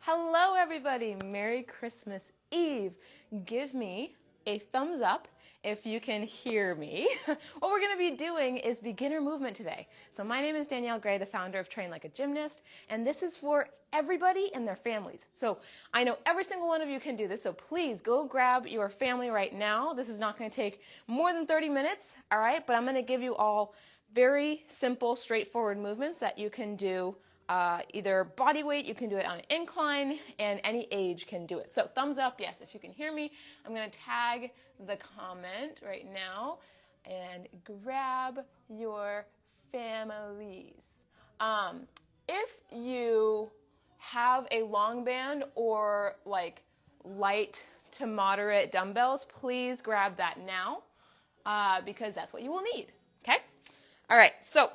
Hello everybody, Merry Christmas Eve. Give me a thumbs up if you can hear me. What we're going to be doing is beginner movement today. So my name is Danielle Gray, the founder of TrainLikeAGymnast, and this is for everybody and their families. So I know every single one of you can do this, so please go grab your family right now. This is not going to take more than 30 minutes, all right? But I'm going to give you all very simple, straightforward movements that you can do either body weight, you can do it on an incline, and any age can do it. So thumbs up, yes, if you can hear me. I'm going to tag the comment right now and grab your families. If you have a long band or like light to moderate dumbbells, please grab that now because that's what you will need, okay? All right, so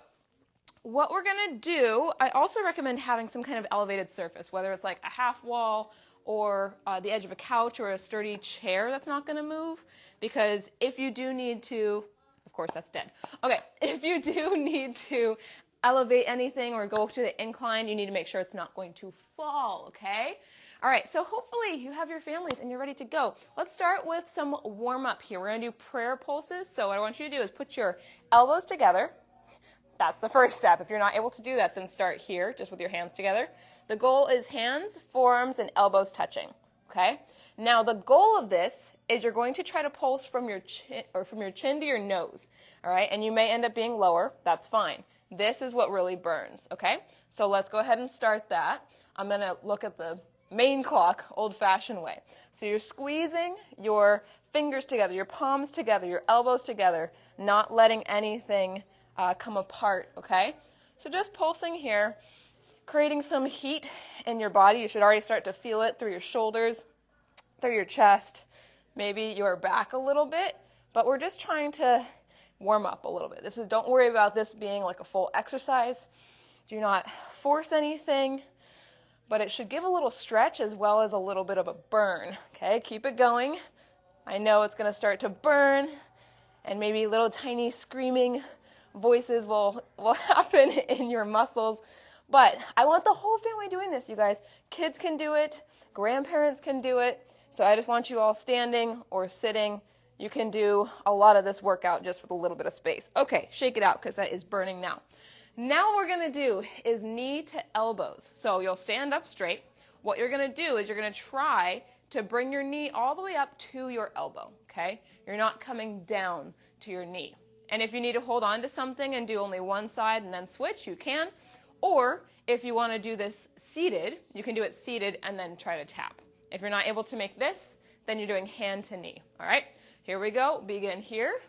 what we're going to do, I also recommend having some kind of elevated surface, whether it's like a half wall or the edge of a couch or a sturdy chair that's not going to move, because if you do need to, of course that's dead. Okay, if you do need to elevate anything or go to the incline, you need to make sure it's not going to fall, okay? All right, so hopefully you have your families and you're ready to go. Let's start with some warm-up here. We're going to do prayer pulses. So what I want you to do is put your elbows together. That's the first step. If you're not able to do that, then start here, just with your hands together. The goal is hands, forearms, and elbows touching, okay? Now, the goal of this is you're going to try to pulse from your chin to your nose, all right? And you may end up being lower. That's fine. This is what really burns, okay? So let's go ahead and start that. I'm going to look at the main clock, old-fashioned way. So you're squeezing your fingers together, your palms together, your elbows together, not letting anything come apart, okay? So just pulsing here, creating some heat in your body. You should already start to feel it through your shoulders, through your chest, maybe your back a little bit, but we're just trying to warm up a little bit. Don't worry about this being like a full exercise. Do not force anything, but it should give a little stretch as well as a little bit of a burn, okay? Keep it going. I know it's going to start to burn, and maybe little tiny screaming voices will happen in your muscles, but I want the whole family doing this, you guys. Kids can do it, grandparents can do it, so I just want you all standing or sitting. You can do a lot of this workout just with a little bit of space. Okay, shake it out because that is burning now. Now what we're going to do is knee to elbows. So you'll stand up straight. What you're going to do is you're going to try to bring your knee all the way up to your elbow, okay? You're not coming down to your knee. And if you need to hold on to something and do only one side and then switch, you can. Or if you want to do this seated, you can do it seated and then try to tap. If you're not able to make this, then you're doing hand to knee. All right, here we go. Begin here.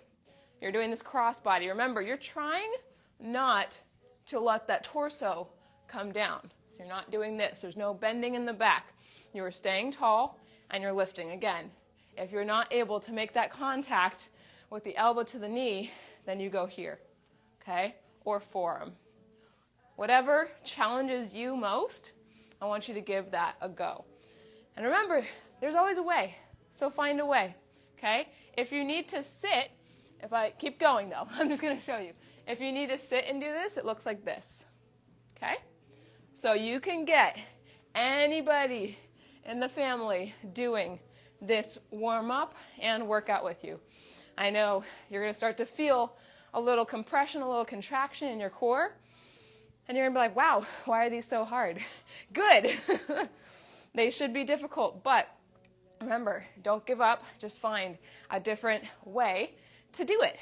You're doing this cross body. Remember, you're trying not to let that torso come down. You're not doing this. There's no bending in the back. You're staying tall and you're lifting. Again, if you're not able to make that contact with the elbow to the knee, then you go here, okay, or forearm. Whatever challenges you most, I want you to give that a go. And remember, there's always a way, so find a way, okay? If you need to sit, if I keep going though, I'm just going to show you. If you need to sit and do this, it looks like this, okay? So you can get anybody in the family doing this warm-up and workout with you. I know you're going to start to feel a little compression, a little contraction in your core, and you're going to be like, wow, why are these so hard? Good. They should be difficult, but remember, don't give up. Just find a different way to do it.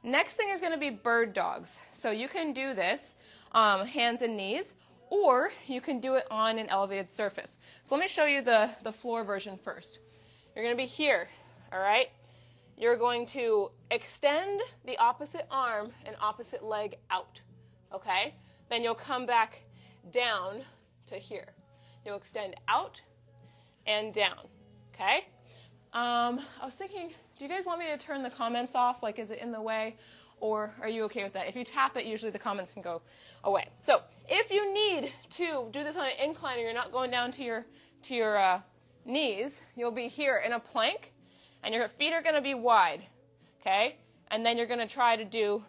Next thing is going to be bird dogs. So you can do this hands and knees, or you can do it on an elevated surface. So let me show you the floor version first. You're going to be here, all right? You're going to extend the opposite arm and opposite leg out, okay? Then you'll come back down to here. You'll extend out and down, okay? I was thinking, do you guys want me to turn the comments off? Like, is it in the way? Or are you okay with that? If you tap it, usually the comments can go away. So if you need to do this on an incline and you're not going down to your knees, you'll be here in a plank. And your feet are going to be wide, okay? And then you're going to try to do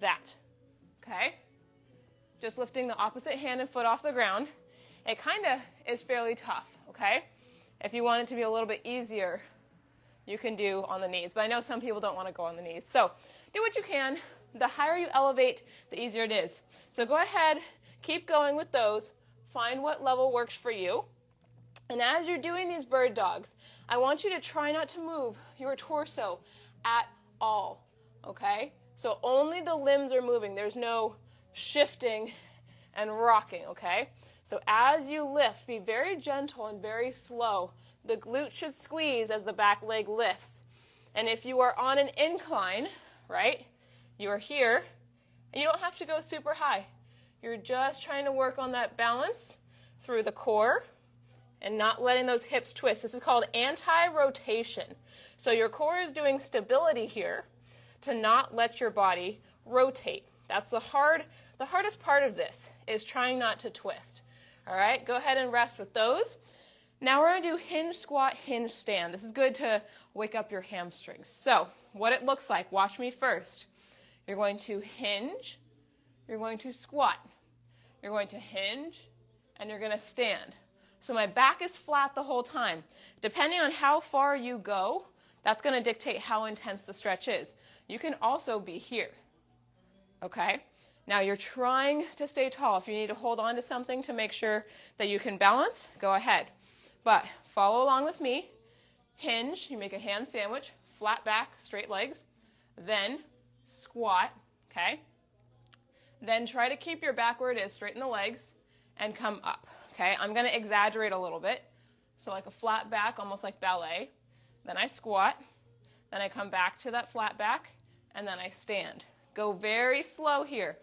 that, okay? Just lifting the opposite hand and foot off the ground. it kind of is fairly tough, okay? If you want it to be a little bit easier, you can do on the knees. But I know some people don't want to go on the knees. So do what you can. The higher you elevate, the easier it is. So go ahead, keep going with those. Find what level works for you. And as you're doing these bird dogs, I want you to try not to move your torso at all, okay? So only the limbs are moving. There's no shifting and rocking, okay? So as you lift, be very gentle and very slow. The glute should squeeze as the back leg lifts. And if you are on an incline, right, you are here, and you don't have to go super high. You're just trying to work on that balance through the core and not letting those hips twist. This is called anti-rotation. So your core is doing stability here to not let your body rotate. That's the hardest part of this, is trying not to twist. All right, go ahead and rest with those. Now we're going to do hinge squat, hinge stand. This is good to wake up your hamstrings. So what it looks like, watch me first. You're going to hinge, you're going to squat, you're going to hinge, and you're going to stand. So my back is flat the whole time. Depending on how far you go, that's going to dictate how intense the stretch is. You can also be here, okay? Now you're trying to stay tall. If you need to hold on to something to make sure that you can balance, go ahead. But follow along with me. Hinge, you make a hand sandwich, flat back, straight legs. Then squat, okay? Then try to keep your back where it is, straighten the legs, and come up, okay? I'm going to exaggerate a little bit. So like a flat back, almost like ballet. Then I squat. Then I come back to that flat back, and then I stand. Go very slow here.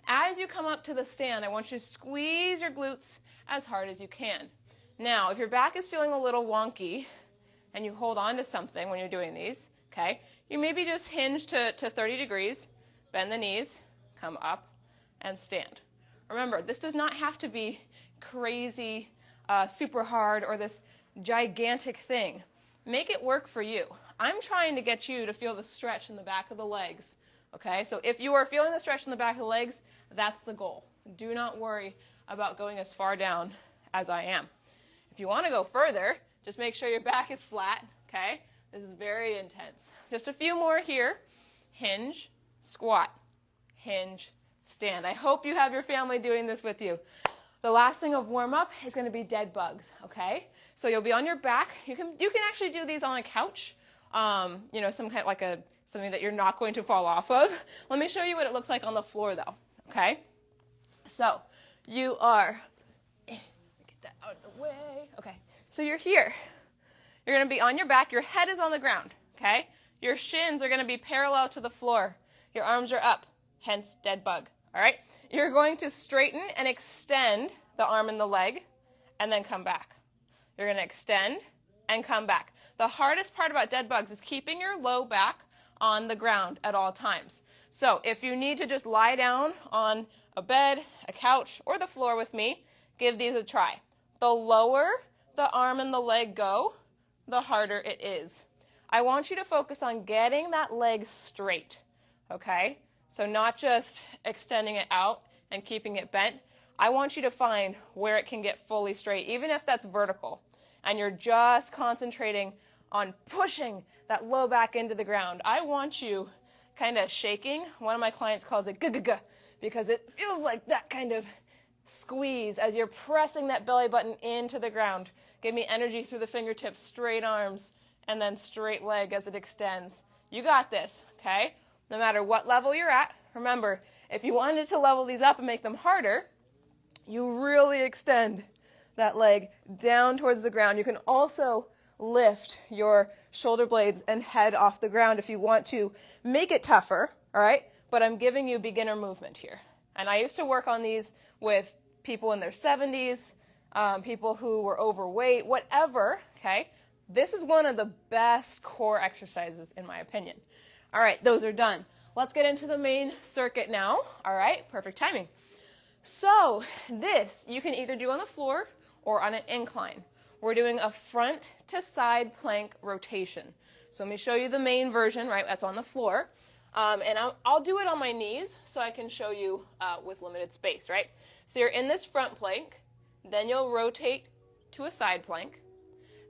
As you come up to the stand, I want you to squeeze your glutes as hard as you can. Now, if your back is feeling a little wonky and you hold on to something when you're doing these, okay, you maybe just hinge to 30 degrees, bend the knees, come up, and stand. Remember, this does not have to be crazy, super hard, or this gigantic thing. Make it work for you. I'm trying to get you to feel the stretch in the back of the legs. Okay, so if you are feeling the stretch in the back of the legs, that's the goal. Do not worry about going as far down as I am. If you want to go further, just make sure your back is flat, okay? This is very intense. Just a few more here. Hinge, squat, hinge, stand. I hope you have your family doing this with you. The last thing of warm-up is going to be dead bugs, okay? So you'll be on your back. You can actually do these on a couch, you know, some kind of something that you're not going to fall off of. Let me show you what it looks like on the floor, though, okay? So you are, get that out of the way. Okay, so you're here. You're going to be on your back. Your head is on the ground, okay? Your shins are going to be parallel to the floor. Your arms are up, hence dead bug, all right? You're going to straighten and extend the arm and the leg, and then come back. You're going to extend and come back. The hardest part about dead bugs is keeping your low back on the ground at all times. So if you need to just lie down on a bed, a couch, or the floor with me, give these a try. The lower the arm and the leg go, the harder it is. I want you to focus on getting that leg straight, okay? So not just extending it out and keeping it bent. I want you to find where it can get fully straight, even if that's vertical, and you're just concentrating on pushing that low back into the ground. I want you kind of shaking. One of my clients calls it g-g-g because it feels like that kind of squeeze as you're pressing that belly button into the ground. Give me energy through the fingertips, straight arms, and then straight leg as it extends. You got this, okay? No matter what level you're at. Remember, if you wanted to level these up and make them harder, you really extend that leg down towards the ground. You can also lift your shoulder blades and head off the ground if you want to make it tougher, all right? But I'm giving you beginner movement here. And I used to work on these with people in their 70s, people who were overweight, whatever, okay? This is one of the best core exercises in my opinion. All right, those are done. Let's get into the main circuit now, all right? Perfect timing. So this you can either do on the floor or on an incline. We're doing a front to side plank rotation. So let me show you the main version, right? That's on the floor. And I'll do it on my knees so I can show you with limited space, right? So you're in this front plank. then you'll rotate to a side plank,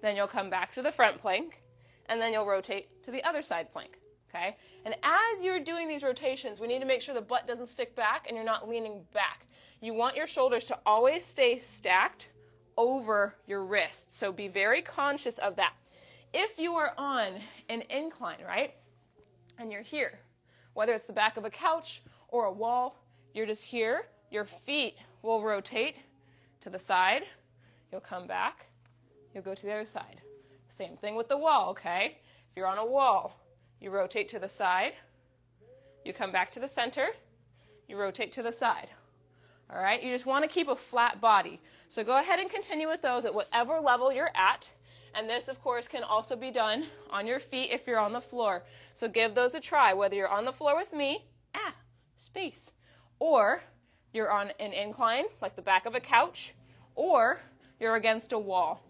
then you'll come back to the front plank, and then you'll rotate to the other side plank, okay? And as you're doing these rotations, we need to make sure the butt doesn't stick back and you're not leaning back. You want your shoulders to always stay stacked over your wrists, so be very conscious of that. If you are on an incline, right, and you're here, whether it's the back of a couch or a wall, you're just here, your feet will rotate to the side, you'll come back, you'll go to the other side. Same thing with the wall, okay? If you're on a wall, you rotate to the side, you come back to the center, you rotate to the side. All right? You just want to keep a flat body. So go ahead and continue with those at whatever level you're at. And this, of course, can also be done on your feet if you're on the floor. So give those a try, whether you're on the floor with me, space, or you're on an incline, like the back of a couch, or you're against a wall.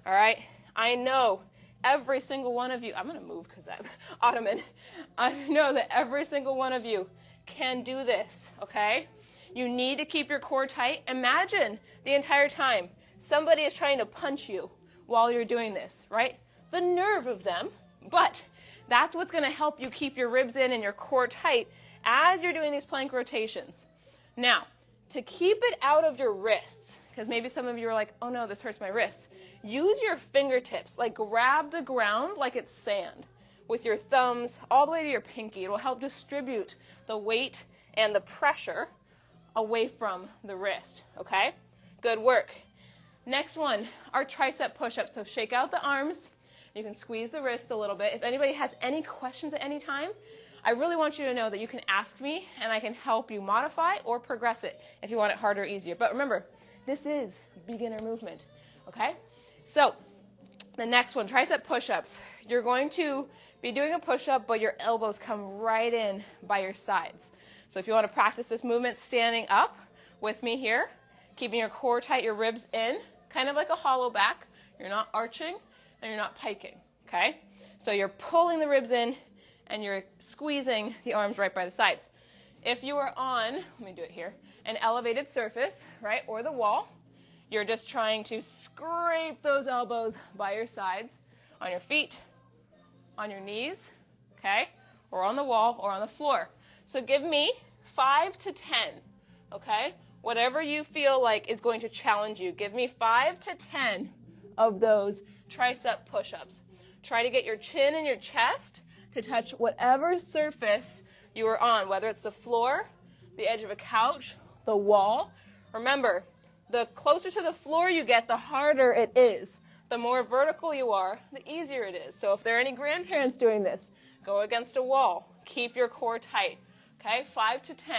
All right? I know every single one of you, I'm going to move because that ottoman, I know that every single one of you can do this, okay? You need to keep your core tight. Imagine the entire time somebody is trying to punch you while you're doing this, right? The nerve of them, but that's what's going to help you keep your ribs in and your core tight as you're doing these plank rotations. Now, to keep it out of your wrists, because maybe some of you are like, oh no, this hurts my wrists, use your fingertips, like grab the ground like it's sand with your thumbs all the way to your pinky. It will help distribute the weight and the pressure away from the wrist, okay? Good work. Next one, our tricep push-ups. So shake out the arms. You can squeeze the wrists a little bit. If anybody has any questions at any time, I really want you to know that you can ask me and I can help you modify or progress it if you want it harder or easier. But remember, this is beginner movement, okay? So the next one, tricep push-ups. You're going to be doing a push-up, but your elbows come right in by your sides. So if you want to practice this movement standing up with me here, keeping your core tight, your ribs in, kind of like a hollow back. You're not arching and you're not piking, okay? So you're pulling the ribs in and you're squeezing the arms right by the sides. If you are on, let me do it here, an elevated surface, right, or the wall, you're just trying to scrape those elbows by your sides, on your feet, on your knees, okay, or on the wall or on the floor. So give me 5 to 10, okay? Whatever you feel like is going to challenge you, give me 5 to 10 of those tricep push-ups. Try to get your chin and your chest to touch whatever surface you are on, whether it's the floor, the edge of a couch, the wall. Remember, the closer to the floor you get, the harder it is. The more vertical you are, the easier it is. So if there are any grandparents doing this, go against a wall. Keep your core tight. Okay, 5 to 10.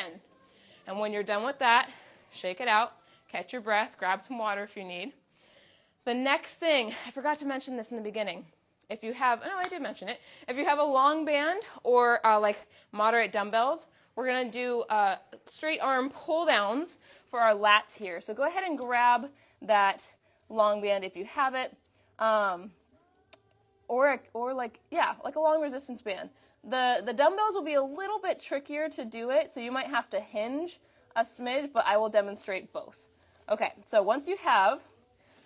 And when you're done with that, shake it out, catch your breath, grab some water if you need. The next thing, I forgot to mention this in the beginning. If you have, no, I did mention it. If you have a long band or like moderate dumbbells, we're going to do straight arm pull downs for our lats here. So go ahead and grab that long band if you have it, or like a long resistance band. The dumbbells will be a little bit trickier to do it, so you might have to hinge a smidge, but I will demonstrate both. Okay, so once you have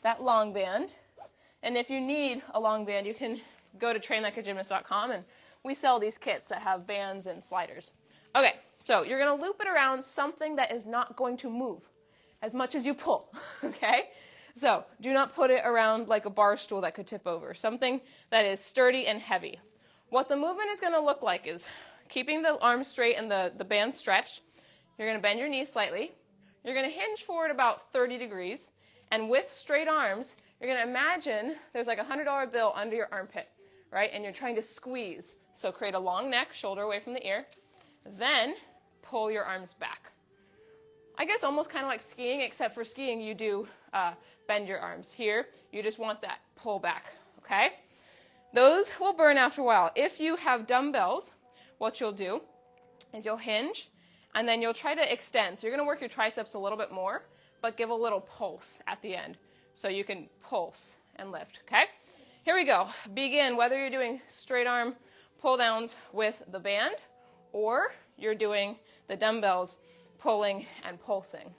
that long band, and if you need a long band, you can go to TrainLikeAGymnast.com, and we sell these kits that have bands and sliders. Okay, so you're going to loop it around something that is not going to move as much as you pull, okay? So do not put it around like a bar stool that could tip over, something that is sturdy and heavy. What the movement is going to look like is keeping the arms straight and the band stretched. You're going to bend your knees slightly. You're going to hinge forward about 30 degrees. And with straight arms, you're going to imagine there's like a $100 bill under your armpit, right? And you're trying to squeeze. So create a long neck, shoulder away from the ear. Then pull your arms back. I guess almost kind of like skiing, except for skiing you do bend your arms. Here, you just want that pull back, okay? Those will burn after a while. If you have dumbbells, what you'll do is you'll hinge, and then you'll try to extend. So you're going to work your triceps a little bit more, but give a little pulse at the end. So you can pulse and lift, okay? Here we go. Begin, whether you're doing straight arm pull downs with the band, or you're doing the dumbbells pulling and pulsing.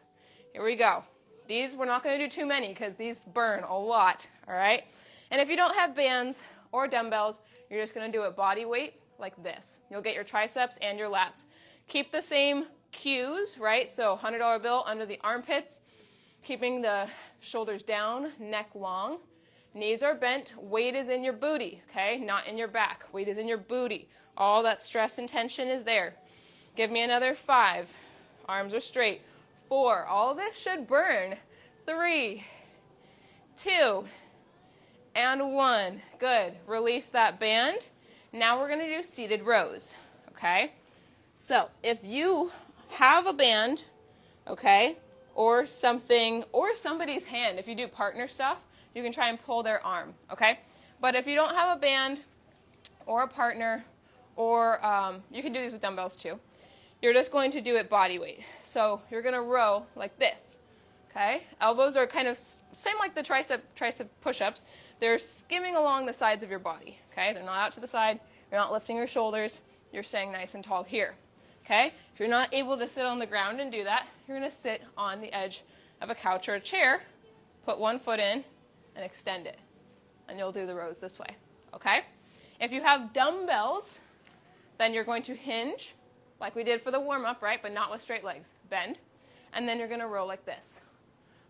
Here we go. These, we're not going to do too many because these burn a lot, all right? And if you don't have bands or dumbbells, you're just going to do it body weight like this. You'll get your triceps and your lats. Keep the same cues, right? So $100 bill under the armpits, keeping the shoulders down, neck long. Knees are bent, weight is in your booty, okay? Not in your back. Weight is in your booty. All that stress and tension is there. Give me another 5. Arms are straight. 4. All of this should burn. 3, 2, and 1. Good. Release that band. Now we're going to do seated rows, okay? So if you have a band, okay, or something, or somebody's hand, if you do partner stuff, you can try and pull their arm, okay? But if you don't have a band or a partner, or you can do these with dumbbells too, you're just going to do it body weight. So you're going to row like this, okay? Elbows are kind of same like the tricep push-ups. They're skimming along the sides of your body, okay? They're not out to the side. You're not lifting your shoulders. You're staying nice and tall here, okay? If you're not able to sit on the ground and do that, you're going to sit on the edge of a couch or a chair, put one foot in, and extend it. And you'll do the rows this way, okay? If you have dumbbells, then you're going to hinge, like we did for the warm-up, right? But not with straight legs. Bend. And then you're going to row like this,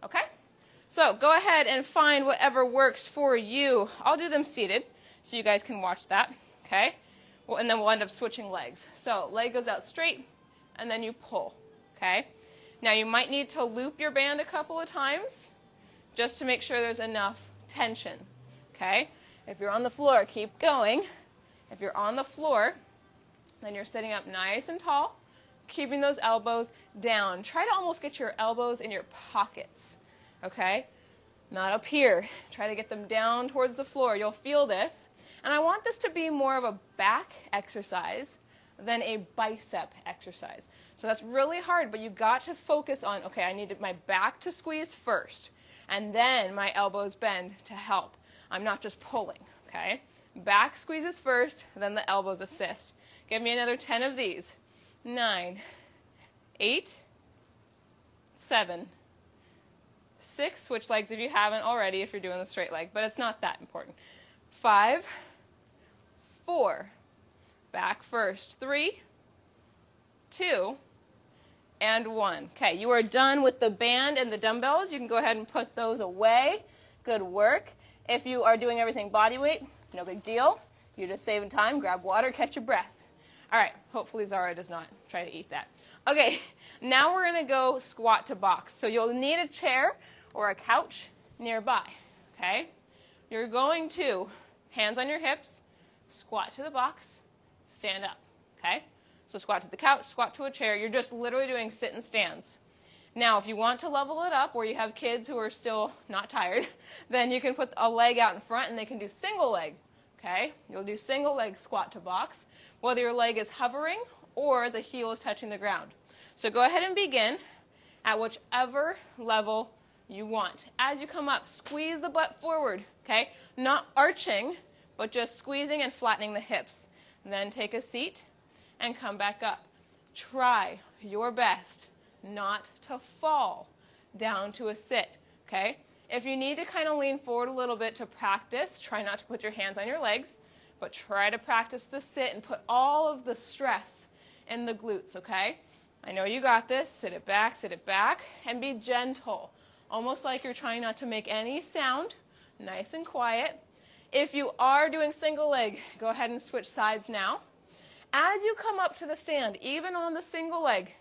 okay? So go ahead and find whatever works for you. I'll do them seated so you guys can watch that, okay? Well, and then we'll end up switching legs. So leg goes out straight, and then you pull, okay? Now you might need to loop your band a couple of times just to make sure there's enough tension, okay? If you're on the floor, keep going. If you're on the floor, then you're sitting up nice and tall, keeping those elbows down. Try to almost get your elbows in your pockets, okay? Not up here. Try to get them down towards the floor. You'll feel this. And I want this to be more of a back exercise than a bicep exercise. So that's really hard, but you've got to focus on, okay, I need my back to squeeze first, and then my elbows bend to help. I'm not just pulling, okay? Back squeezes first, then the elbows assist. Give me another 10 of these. 9, 8, 7, 6, switch legs if you haven't already, if you're doing the straight leg, but it's not that important. 5, 4, back first. 3, 2, and 1. Okay, you are done with the band and the dumbbells. You can go ahead and put those away. Good work. If you are doing everything body weight, no big deal. You're just saving time. Grab water, catch your breath. All right, hopefully Zara does not try to eat that. Okay, now we're going to go squat to box. So you'll need a chair or a couch nearby, okay? You're going to, hands on your hips, squat to the box, stand up, okay? So squat to the couch, squat to a chair. You're just literally doing sit and stands. Now, if you want to level it up, or you have kids who are still not tired, then you can put a leg out in front and they can do single leg, okay? You'll do single leg squat to box, whether your leg is hovering or the heel is touching the ground. So go ahead and begin at whichever level you want. As you come up, squeeze the butt forward, okay? Not arching, but just squeezing and flattening the hips. Then take a seat and come back up. Try your best not to fall down to a sit, okay? If you need to kind of lean forward a little bit to practice, try not to put your hands on your legs, but try to practice the sit and put all of the stress in the glutes, okay? I know you got this. Sit it back, and be gentle, almost like you're trying not to make any sound, nice and quiet. If you are doing single leg, go ahead and switch sides now. As you come up to the stand, even on the single leg,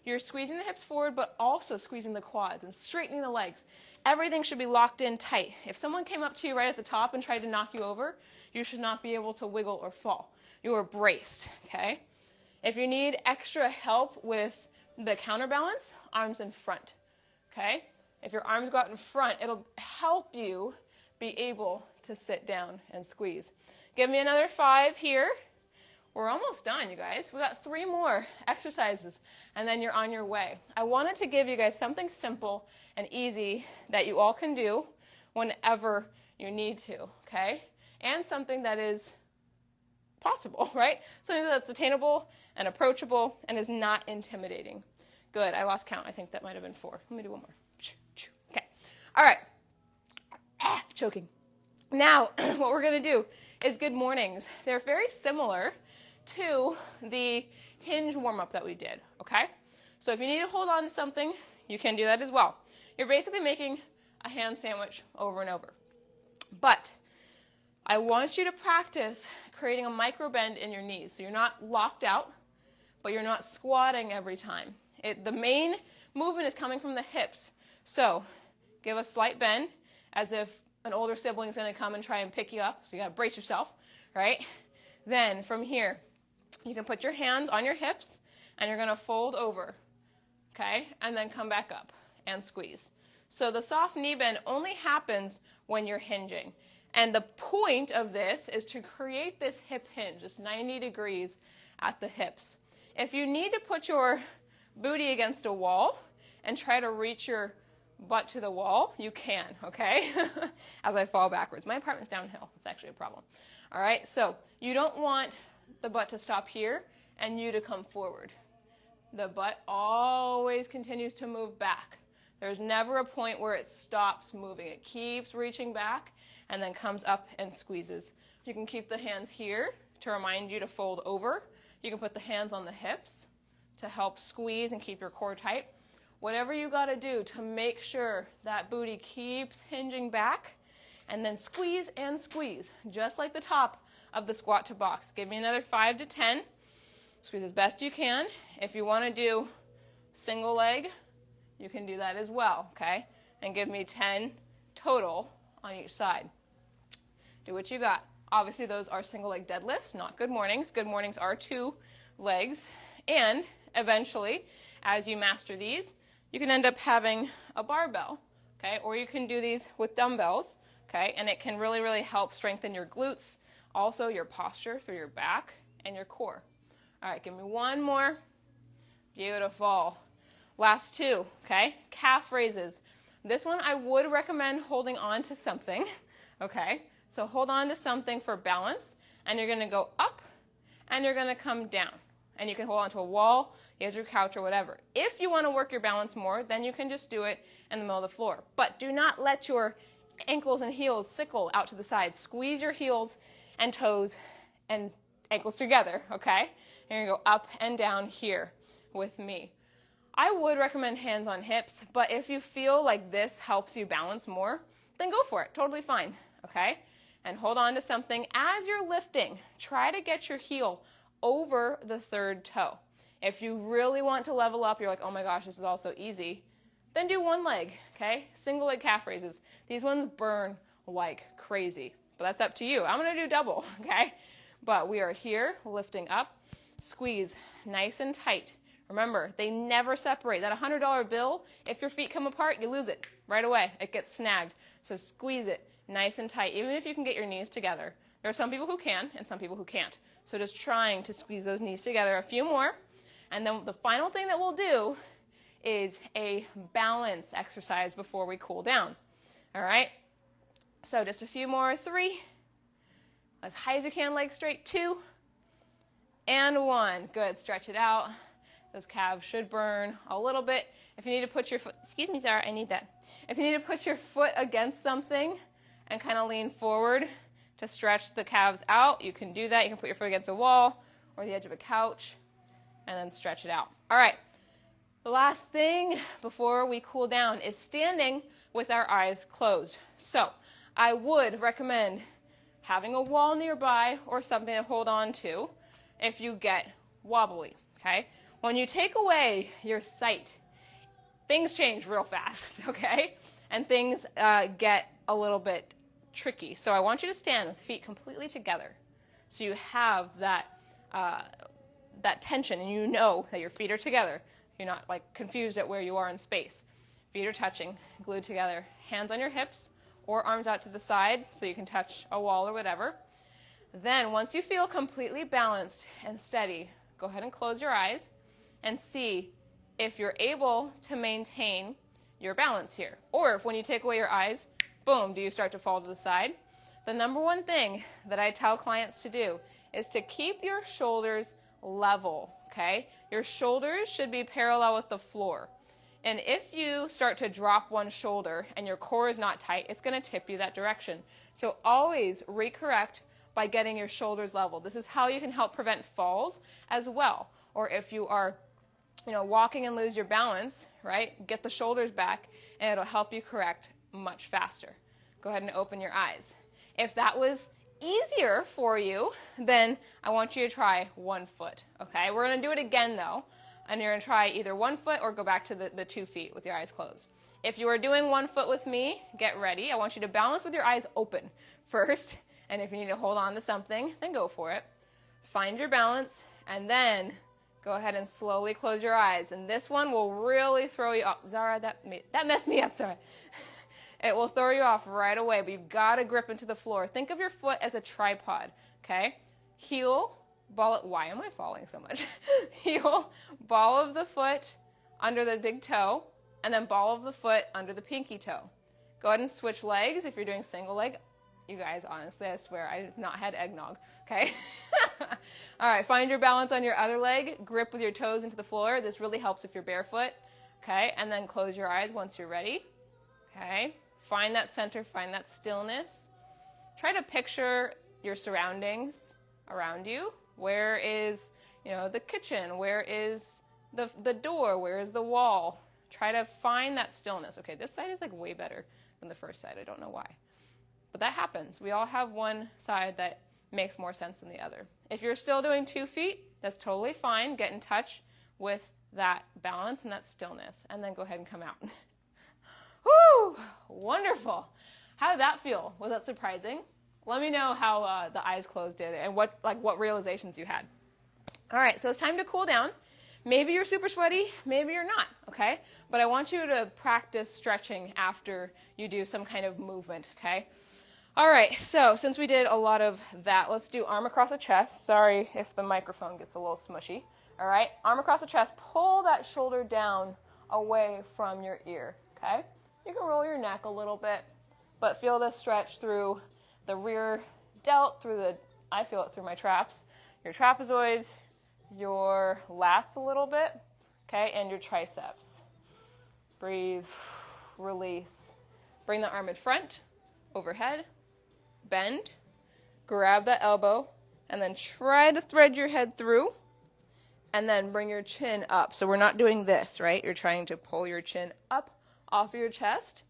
you're squeezing the hips forward, but also squeezing the quads and straightening the legs. Everything should be locked in tight. If someone came up to you right at the top and tried to knock you over, you should not be able to wiggle or fall. You are braced, okay? If you need extra help with the counterbalance, arms in front, okay? If your arms go out in front, it'll help you be able to sit down and squeeze. Give me another 5 here. We're almost done, you guys. We've got 3 more exercises, and then you're on your way. I wanted to give you guys something simple and easy that you all can do whenever you need to, okay? And something that is possible, right? Something that's attainable and approachable and is not intimidating. Good, I lost count. I think that might have been 4. Let me do one more. Okay. All right. Choking. Now, what we're going to do is good mornings. They're very similar to the hinge warm-up that we did, okay? So if you need to hold on to something, you can do that as well. You're basically making a hand sandwich over and over. But I want you to practice creating a micro bend in your knees. So you're not locked out, but you're not squatting every time. The main movement is coming from the hips. So give a slight bend as if an older sibling is going to come and try and pick you up. So you got to brace yourself, right? Then from here, you can put your hands on your hips and you're going to fold over, okay? And then come back up and squeeze. So the soft knee bend only happens when you're hinging. And the point of this is to create this hip hinge, just 90 degrees at the hips. If you need to put your booty against a wall and try to reach your butt to the wall, you can, okay? As I fall backwards. My apartment's downhill. It's actually a problem. All right, so you don't want the butt to stop here and you to come forward. The butt always continues to move back. There's never a point where it stops moving. It keeps reaching back and then comes up and squeezes. You can keep the hands here to remind you to fold over. You can put the hands on the hips to help squeeze and keep your core tight. Whatever you got to do to make sure that booty keeps hinging back, and then squeeze and squeeze, just like the top of the squat to box. Give me another 5 to 10. Squeeze as best you can. If you want to do single leg, you can do that as well, okay? And give me 10 total on each side. Do what you got. Obviously, those are single leg deadlifts, not good mornings. Good mornings are 2 legs. And eventually, as you master these, you can end up having a barbell, okay? Or you can do these with dumbbells, okay? And it can really, really help strengthen your glutes, also your posture through your back and your core. All right, give me one more. Beautiful. Last 2, okay? Calf raises. This one I would recommend holding on to something, okay? So hold on to something for balance, and you're going to go up, and you're going to come down. And you can hold on to a wall, use your couch, or whatever. If you want to work your balance more, then you can just do it in the middle of the floor. But do not let your ankles and heels sickle out to the side. Squeeze your heels and toes and ankles together, okay? And you're going to go up and down here with me. I would recommend hands on hips, but if you feel like this helps you balance more, then go for it. Totally fine, okay? And hold on to something as you're lifting. Try to get your heel over the 3rd toe. If you really want to level up, you're like, oh my gosh, this is all so easy, then do 1 leg, okay? Single leg calf raises. These ones burn like crazy, but that's up to you. I'm going to do double, okay? But we are here lifting up. Squeeze nice and tight. Remember, they never separate. That $100 bill, if your feet come apart, you lose it right away. It gets snagged. So squeeze it nice and tight, even if you can get your knees together. There are some people who can and some people who can't. So just trying to squeeze those knees together. A few more. And then the final thing that we'll do is a balance exercise before we cool down. All right? So just a few more. 3. As high as you can, legs straight. 2. And 1. Good. Stretch it out. Those calves should burn a little bit. If you need to put your foot, excuse me, Sarah, I need that. If you need to put your foot against something and kind of lean forward to stretch the calves out, you can do that. You can put your foot against a wall or the edge of a couch and then stretch it out. All right. The last thing before we cool down is standing with our eyes closed. So I would recommend having a wall nearby or something to hold on to if you get wobbly, okay? When you take away your sight, things change real fast, okay? And things get a little bit tricky. So I want you to stand with feet completely together so you have that tension and you know that your feet are together. You're not like confused at where you are in space. Feet are touching, glued together. Hands on your hips or arms out to the side so you can touch a wall or whatever. Then once you feel completely balanced and steady, go ahead and close your eyes and see if you're able to maintain your balance here. Or if when you take away your eyes, boom, do you start to fall to the side? The number one thing that I tell clients to do is to keep your shoulders level, okay? Your shoulders should be parallel with the floor. And if you start to drop one shoulder and your core is not tight, it's going to tip you that direction. So always recorrect by getting your shoulders level. This is how you can help prevent falls as well. Or if you are, walking and lose your balance, right? Get the shoulders back and it'll help you correct much faster. Go ahead and open your eyes. If that was easier for you, then I want you to try 1 foot, okay? We're going to do it again though, and you're going to try either 1 foot or go back to the 2 feet with your eyes closed. If you are doing 1 foot with me, get ready. I want you to balance with your eyes open first, and if you need to hold on to something, then go for it. Find your balance, and then go ahead and slowly close your eyes. And this one will really throw you off. Zara, that messed me up, Zara. It will throw you off right away, but you've got to grip into the floor. Think of your foot as a tripod, okay? Heel, why am I falling so much? Heel, ball of the foot under the big toe, and then ball of the foot under the pinky toe. Go ahead and switch legs if you're doing single leg. You guys, honestly, I swear, I have not had eggnog, okay? All right, find your balance on your other leg. Grip with your toes into the floor. This really helps if you're barefoot, okay? And then close your eyes once you're ready, okay? Find that center, find that stillness. Try to picture your surroundings around you. Where is, the kitchen? Where is the door? Where is the wall? Try to find that stillness. Okay, this side is like way better than the first side. I don't know why. But that happens. We all have one side that makes more sense than the other. If you're still doing 2 feet, that's totally fine. Get in touch with that balance and that stillness. And then go ahead and come out. Woo! Wonderful. How did that feel? Was that surprising? Let me know how the eyes closed did and what realizations you had. All right, so it's time to cool down. Maybe you're super sweaty, maybe you're not, okay? But I want you to practice stretching after you do some kind of movement, okay? All right, so since we did a lot of that, let's do arm across the chest. Sorry if the microphone gets a little smushy. All right, arm across the chest. Pull that shoulder down away from your ear, okay? You can roll your neck a little bit, but feel the stretch through the rear delt, I feel it through my traps, your trapezoids, your lats a little bit, okay, and your triceps. Breathe, release. Bring the arm in front, overhead, bend, grab that elbow, and then try to thread your head through, and then bring your chin up. So we're not doing this, right? You're trying to pull your chin up off of your chest.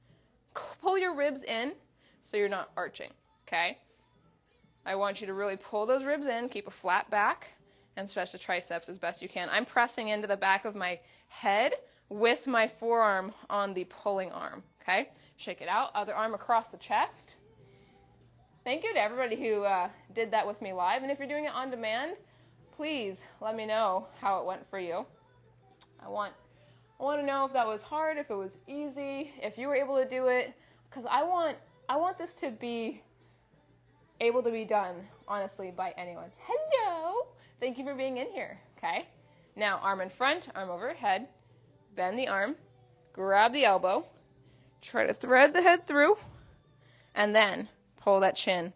Pull your ribs in so you're not arching, okay? I want you to really pull those ribs in, keep a flat back, and stretch the triceps as best you can. I'm pressing into the back of my head with my forearm on the pulling arm, okay? Shake it out. Other arm across the chest. Thank you to everybody who did that with me live. And if you're doing it on demand, please let me know how it went for you. I want to know if that was hard, if it was easy, if you were able to do it, because I want this to be able to be done, honestly, by anyone. Hello! Thank you for being in here, okay? Now, arm in front, arm overhead, bend the arm, grab the elbow, try to thread the head through, and then pull that chin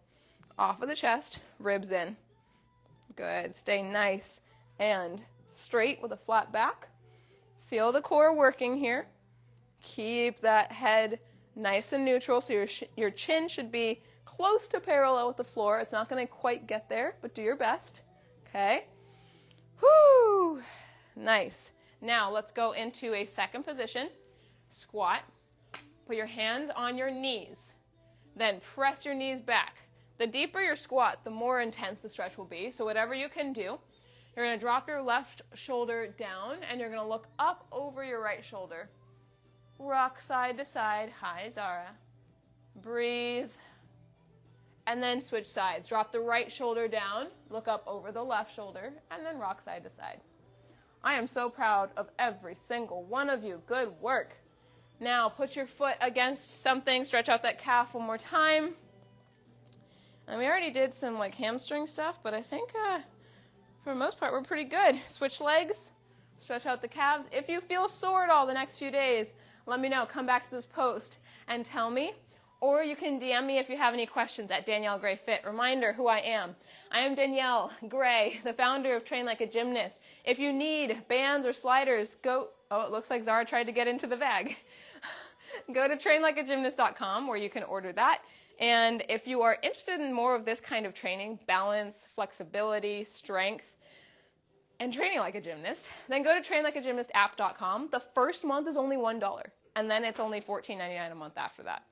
off of the chest, ribs in. Good. Stay nice and straight with a flat back. Feel the core working here. Keep that head nice and neutral, so your chin should be close to parallel with the floor. It's not going to quite get there, but do your best. Okay? Whoo! Nice. Now let's go into a second position. Squat. Put your hands on your knees. Then press your knees back. The deeper your squat, the more intense the stretch will be. So whatever you can do, you're going to drop your left shoulder down and you're going to look up over your right shoulder. Rock side to side. Hi, Zara. Breathe. And then switch sides. Drop the right shoulder down, look up over the left shoulder, and then rock side to side. I am so proud of every single one of you. Good work. Now put your foot against something, stretch out that calf one more time. And we already did some hamstring stuff, but I think for the most part we're pretty good. Switch legs, stretch out the calves. If you feel sore at all the next few days, let me know. Come back to this post and tell me. Or you can DM me if you have any questions at Danielle Gray Fit. Reminder who I am. I am Danielle Gray, the founder of Train Like a Gymnast. If you need bands or sliders, go Oh, it looks like Zara tried to get into the bag. Go to TrainLikeAGymnast.com where you can order that. And if you are interested in more of this kind of training, balance, flexibility, strength, and training like a gymnast, then go to TrainLikeAGymnastApp.com. The first month is only $1, and then it's only $14.99 a month after that.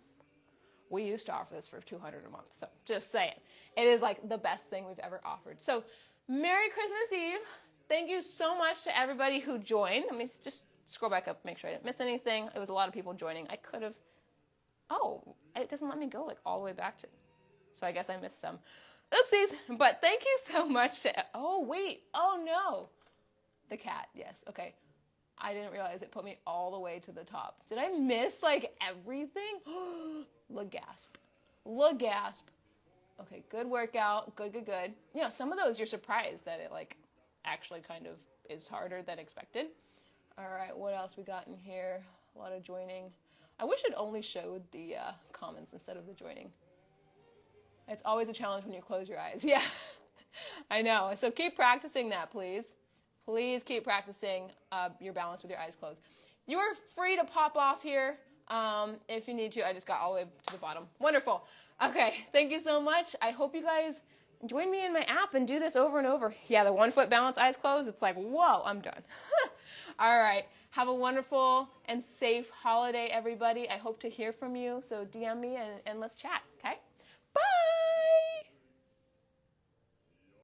We used to offer this for $200 a month, so just saying. It is like the best thing we've ever offered. So Merry Christmas Eve. Thank you so much to everybody who joined. Let me just scroll back up, make sure I didn't miss anything. It was a lot of people joining. I could have, oh, it doesn't let me go like all the way back to, so I guess I missed some. Oopsies, but thank you so much to, oh wait, oh no. The cat, yes, okay. I didn't realize it put me all the way to the top. Did I miss like everything? Look gasp. Look gasp. Okay, good workout, good, good, good. You know, some of those you're surprised that it like actually kind of is harder than expected. All right, what else we got in here? A lot of joining. I wish it only showed the comments instead of the joining. It's always a challenge when you close your eyes. Yeah, I know. So keep practicing that, please. Please keep practicing your balance with your eyes closed. You are free to pop off here if you need to. I just got all the way to the bottom. Wonderful. Okay, thank you so much. I hope you guys join me in my app and do this over and over. Yeah, the 1 foot balance, eyes closed. It's like, whoa, I'm done. All right. Have a wonderful and safe holiday, everybody. I hope to hear from you. So DM me and let's chat, okay?